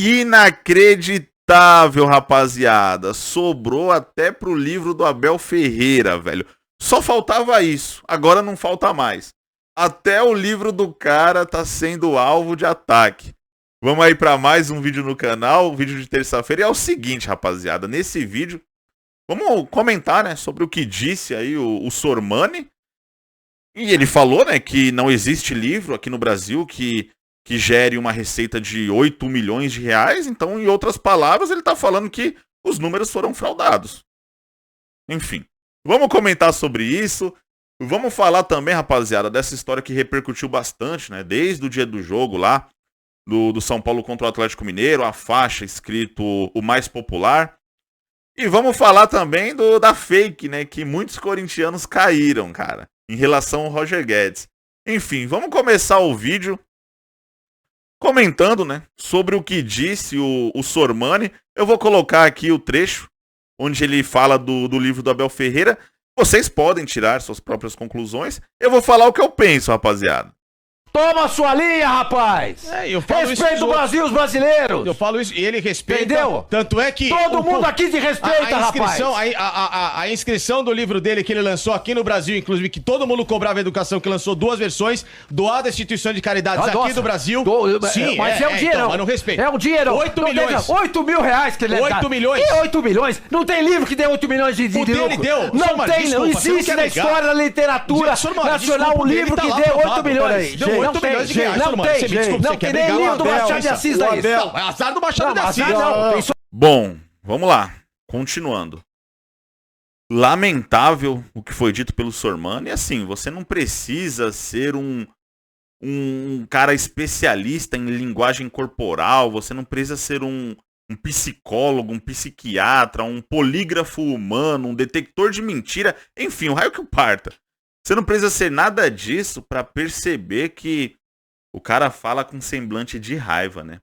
Inacreditável, rapaziada. Sobrou até pro livro do Abel Ferreira, velho. Só faltava isso. Agora não falta mais. Até o livro do cara tá sendo alvo de ataque. Vamos aí para mais um vídeo no canal, vídeo de terça-feira. E é o seguinte, rapaziada. Nesse vídeo, vamos comentar, né, sobre o que disse aí o Sormani. E ele falou, né, que não existe livro aqui no Brasil que gere uma receita de 8 milhões de reais. Então, em outras palavras, ele tá falando que os números foram fraudados. Enfim, vamos comentar sobre isso. Vamos falar também, rapaziada, dessa história que repercutiu bastante, né, desde o dia do jogo lá, do São Paulo contra o Atlético Mineiro, a faixa escrito o mais popular. E vamos falar também da fake, né, que muitos corintianos caíram, cara, em relação ao Roger Guedes. Enfim, vamos começar o vídeo comentando, né, sobre o que disse o Sormani. Eu vou colocar aqui o trecho onde ele fala do livro do Abel Ferreira. Vocês podem tirar suas próprias conclusões. Eu vou falar o que eu penso, rapaziada. Toma sua linha, rapaz! Respeita o Brasil e os brasileiros! Eu falo isso e ele respeita. Entendeu? Tanto é que... Todo mundo aqui se respeita, rapaz! A inscrição do livro dele que ele lançou aqui no Brasil, inclusive, que todo mundo cobrava educação, que lançou 2 versões, doado a instituição de caridades aqui do Brasil. Sim, mas é um dinheirão. Então, mas não respeita. É um dinheirão. 8 milhões. 8 mil reais que ele é 8 milhões. Que 8 milhões? Não tem livro que dê 8 milhões de lucro. Dele deu. Não Sormani, tem, não desculpa, existe na história da literatura nacional um livro que dê 8 milhões. Deu 8 milhões de reais. Não tem, gente. Não tem nem livro do Machado de Assis daí. Não, é azar do Machado de Assis. Bom, vamos lá. Continuando. Lamentável o que foi dito pelo Sormani. E assim, você não precisa ser um cara especialista em linguagem corporal. Você não precisa ser um psicólogo, um psiquiatra, um polígrafo humano, um detector de mentira. Enfim, o raio que o parta. Você não precisa ser nada disso para perceber que o cara fala com semblante de raiva, né?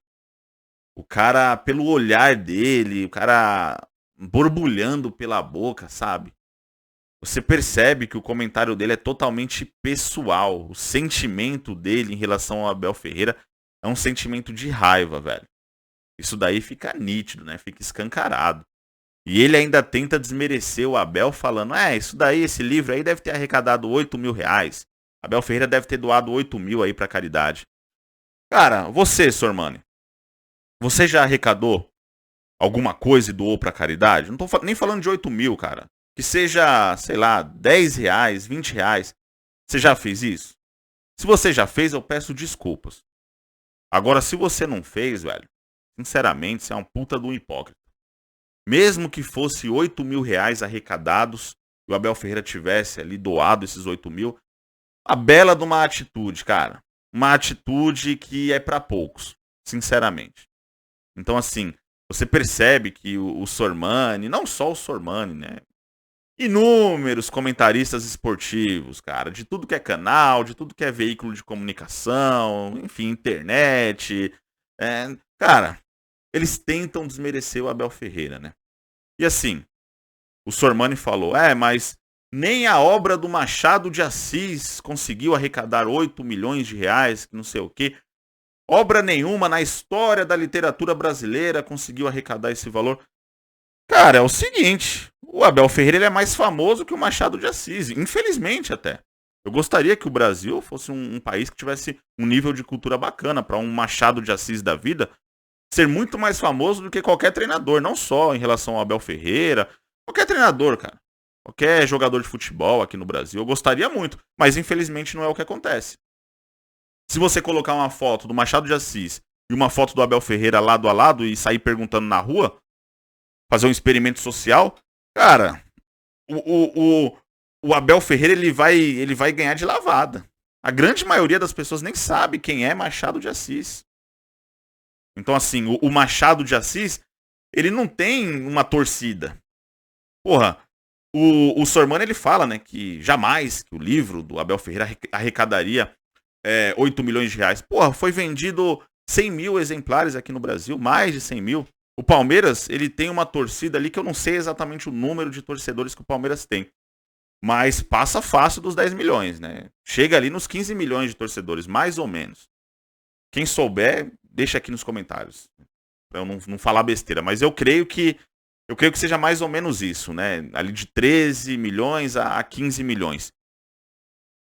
O cara, pelo olhar dele, o cara borbulhando pela boca, sabe? Você percebe que o comentário dele é totalmente pessoal. O sentimento dele em relação ao Abel Ferreira é um sentimento de raiva, velho. Isso daí fica nítido, né? Fica escancarado. E ele ainda tenta desmerecer o Abel falando, isso daí, esse livro aí deve ter arrecadado 8 mil reais. Abel Ferreira deve ter doado 8 mil aí pra caridade. Cara, você, Sormani, você já arrecadou alguma coisa e doou pra caridade? Não tô nem falando de 8 mil, cara. Que seja, sei lá, 10 reais, 20 reais. Você já fez isso? Se você já fez, eu peço desculpas. Agora, se você não fez, velho, sinceramente, você é um puta de um hipócrita. Mesmo que fosse 8 mil reais arrecadados e o Abel Ferreira tivesse ali doado esses 8 mil, a bela de uma atitude, cara. Uma atitude que é pra poucos, sinceramente. Então, assim, você percebe que o Sormani, não só o Sormani, né? Inúmeros comentaristas esportivos, cara, de tudo que é canal, de tudo que é veículo de comunicação, enfim, internet. Cara, eles tentam desmerecer o Abel Ferreira, né? E assim, o Sormani falou, mas nem a obra do Machado de Assis conseguiu arrecadar 8 milhões de reais, que não sei o quê. Obra nenhuma na história da literatura brasileira conseguiu arrecadar esse valor. Cara, é o seguinte, o Abel Ferreira ele é mais famoso que o Machado de Assis, infelizmente até. Eu gostaria que o Brasil fosse um país que tivesse um nível de cultura bacana para um Machado de Assis da vida ser muito mais famoso do que qualquer treinador, não só em relação ao Abel Ferreira, qualquer treinador, cara. Qualquer jogador de futebol aqui no Brasil, eu gostaria muito, mas infelizmente não é o que acontece. Se você colocar uma foto do Machado de Assis e uma foto do Abel Ferreira lado a lado e sair perguntando na rua, fazer um experimento social, cara, o Abel Ferreira ele vai ganhar de lavada. A grande maioria das pessoas nem sabe quem é Machado de Assis. Então assim, o Machado de Assis, ele não tem uma torcida. Porra, o Sormani ele fala, né, que jamais que o livro do Abel Ferreira arrecadaria 8 milhões de reais. Porra, foi vendido 100 mil exemplares aqui no Brasil, mais de 100 mil. O Palmeiras, ele tem uma torcida ali que eu não sei exatamente o número de torcedores que o Palmeiras tem. Mas passa fácil dos 10 milhões, né? Chega ali nos 15 milhões de torcedores, mais ou menos. Quem souber, deixa aqui nos comentários. pra eu não falar besteira, mas eu creio que seja mais ou menos isso, né? Ali de 13 milhões a 15 milhões.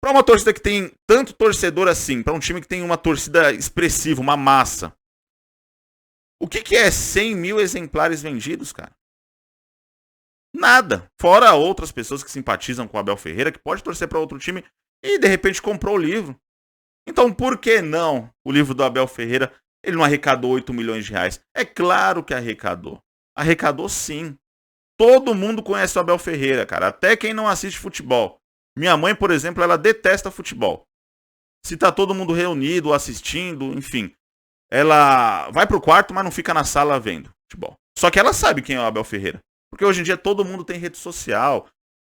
Para uma torcida que tem tanto torcedor assim, para um time que tem uma torcida expressiva, uma massa, o que é 100 mil exemplares vendidos, cara? Nada. Fora outras pessoas que simpatizam com o Abel Ferreira, que pode torcer para outro time e de repente comprou o livro. Então por que não o livro do Abel Ferreira, ele não arrecadou 8 milhões de reais? É claro que arrecadou. Arrecadou sim. Todo mundo conhece o Abel Ferreira, cara. Até quem não assiste futebol. Minha mãe, por exemplo, ela detesta futebol. Se tá todo mundo reunido, assistindo, enfim. Ela vai pro quarto, mas não fica na sala vendo futebol. Só que ela sabe quem é o Abel Ferreira. Porque hoje em dia todo mundo tem rede social.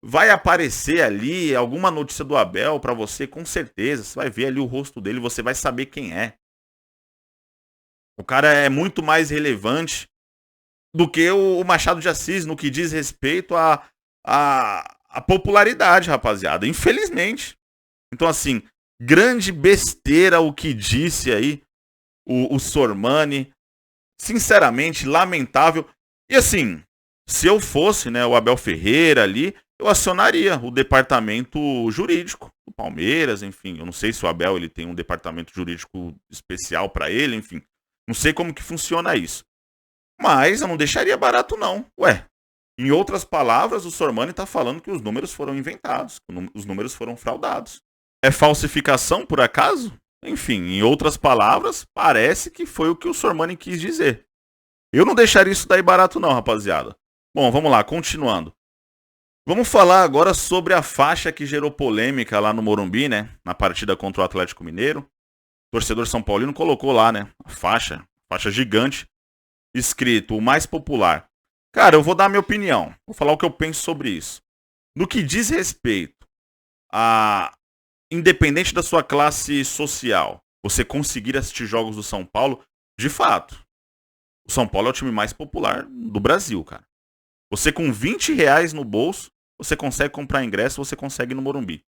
Vai aparecer ali alguma notícia do Abel pra você, com certeza. Você vai ver ali o rosto dele, você vai saber quem é. O cara é muito mais relevante do que o Machado de Assis no que diz respeito à popularidade, rapaziada. Infelizmente. Então, assim, grande besteira o que disse aí o Sormani. Sinceramente, lamentável. E assim, se eu fosse, né, o Abel Ferreira ali, eu acionaria o departamento jurídico do Palmeiras, enfim. Eu não sei se o Abel ele tem um departamento jurídico especial para ele, enfim. Não sei como que funciona isso. Mas eu não deixaria barato não. Ué, em outras palavras, o Sormani tá falando que os números foram inventados, que os números foram fraudados. É falsificação, por acaso? Enfim, em outras palavras, parece que foi o que o Sormani quis dizer. Eu não deixaria isso daí barato não, rapaziada. Bom, vamos lá, continuando. Vamos falar agora sobre a faixa que gerou polêmica lá no Morumbi, né? Na partida contra o Atlético Mineiro. O torcedor São Paulino colocou lá, né? A faixa gigante, escrito o mais popular. Cara, eu vou dar a minha opinião. Vou falar o que eu penso sobre isso. No que diz respeito a, independente da sua classe social, você conseguir assistir jogos do São Paulo, de fato, o São Paulo é o time mais popular do Brasil, cara. Você com 20 reais no bolso, você consegue comprar ingresso, você consegue ir no Morumbi.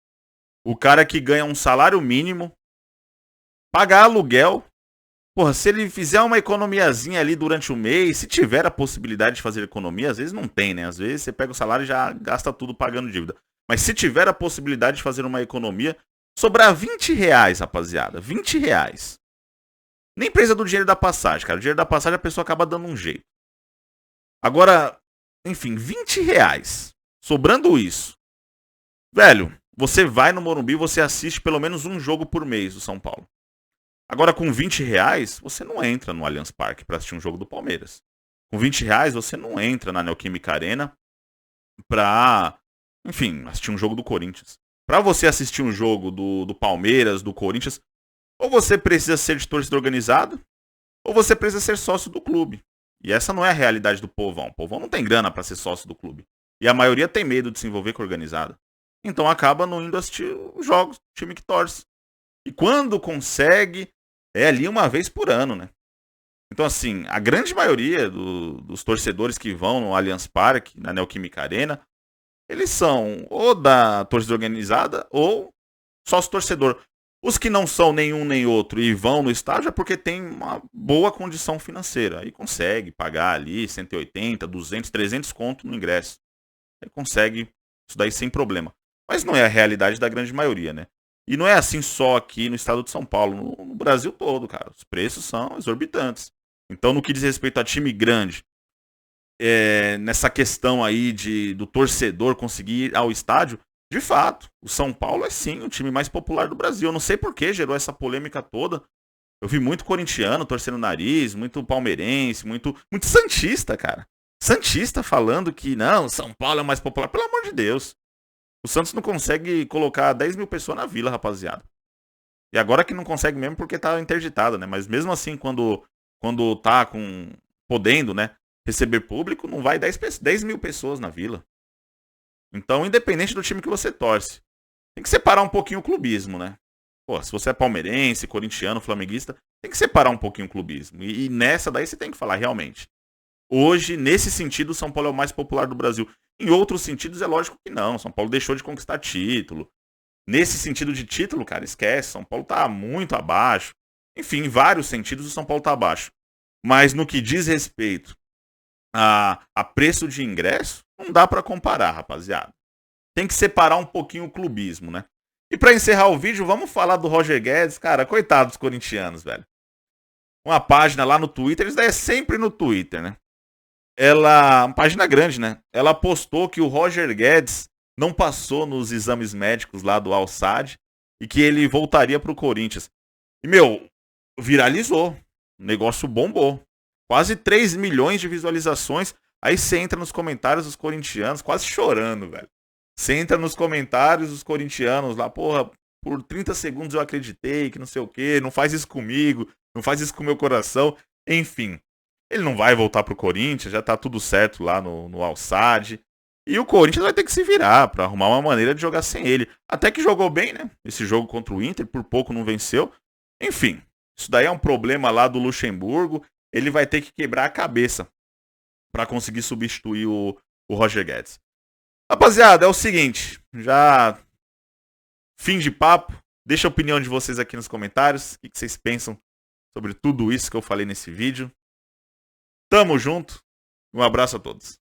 O cara que ganha um salário mínimo, pagar aluguel, porra, se ele fizer uma economiazinha ali durante o mês, se tiver a possibilidade de fazer economia, às vezes não tem, né? Às vezes você pega o salário e já gasta tudo pagando dívida. Mas se tiver a possibilidade de fazer uma economia, sobrar 20 reais, rapaziada. 20 reais. Nem precisa do dinheiro da passagem, cara. O dinheiro da passagem a pessoa acaba dando um jeito. Agora, enfim, 20 reais. Sobrando isso. Velho, você vai no Morumbi e você assiste pelo menos um jogo por mês do São Paulo. Agora, com 20 reais, você não entra no Allianz Parque para assistir um jogo do Palmeiras. Com 20 reais, você não entra na Neoquímica Arena pra, enfim, assistir um jogo do Corinthians. Pra você assistir um jogo do Palmeiras, do Corinthians, ou você precisa ser de torcida organizada, ou você precisa ser sócio do clube. E essa não é a realidade do povão. O povão não tem grana para ser sócio do clube. E a maioria tem medo de se envolver com a organizada. Então acaba não indo assistir os jogos, time que torce. E quando consegue, é ali uma vez por ano, né? Então assim, a grande maioria dos torcedores que vão no Allianz Parque, na Neoquímica Arena, eles são ou da torcida organizada ou sócio torcedor. Os que não são nenhum nem outro e vão no estádio é porque tem uma boa condição financeira. Aí consegue pagar ali 180, 200, 300 conto no ingresso. Aí consegue isso daí sem problema. Mas não é a realidade da grande maioria, né? E não é assim só aqui no estado de São Paulo. No Brasil todo, cara. Os preços são exorbitantes. Então, no que diz respeito a time grande, nessa questão aí do torcedor conseguir ir ao estádio, de fato, o São Paulo é sim o time mais popular do Brasil. Eu não sei por que gerou essa polêmica toda. Eu vi muito corintiano torcendo o nariz, muito palmeirense, muito santista, cara. Santista falando que não, o São Paulo é o mais popular. Pelo amor de Deus. O Santos não consegue colocar 10 mil pessoas na vila, rapaziada. E agora que não consegue mesmo porque tá interditada, né? Mas mesmo assim, quando tá podendo, né, receber público, não vai 10 mil pessoas na vila. Então, independente do time que você torce, tem que separar um pouquinho o clubismo, né? Pô, se você é palmeirense, corintiano, flamenguista, tem que separar um pouquinho o clubismo. E nessa daí você tem que falar realmente. Hoje, nesse sentido, o São Paulo é o mais popular do Brasil. Em outros sentidos, é lógico que não. São Paulo deixou de conquistar título. Nesse sentido de título, cara, esquece. São Paulo tá muito abaixo. Enfim, em vários sentidos, o São Paulo tá abaixo. Mas no que diz respeito a preço de ingresso, não dá para comparar, rapaziada. Tem que separar um pouquinho o clubismo, né? E para encerrar o vídeo, vamos falar do Roger Guedes. Cara, coitado dos corintianos, velho. Uma página lá no Twitter, isso daí é sempre no Twitter, né? Uma página grande, né? Ela postou que o Roger Guedes não passou nos exames médicos lá do Al-Sadd e que ele voltaria pro Corinthians. E, viralizou. O negócio bombou. Quase 3 milhões de visualizações. Aí você entra nos comentários dos corintianos, quase chorando, velho. Você entra nos comentários dos corintianos lá, porra, por 30 segundos eu acreditei, que não sei o quê, não faz isso comigo, não faz isso com o meu coração. Enfim, ele não vai voltar pro Corinthians, já tá tudo certo lá no Al-Sadd. E o Corinthians vai ter que se virar pra arrumar uma maneira de jogar sem ele. Até que jogou bem, né? Esse jogo contra o Inter, por pouco não venceu. Enfim, isso daí é um problema lá do Luxemburgo. Ele vai ter que quebrar a cabeça pra conseguir substituir o Roger Guedes. Rapaziada, é o seguinte, já fim de papo. Deixa a opinião de vocês aqui nos comentários. O que vocês pensam sobre tudo isso que eu falei nesse vídeo. Tamo junto. Um abraço a todos.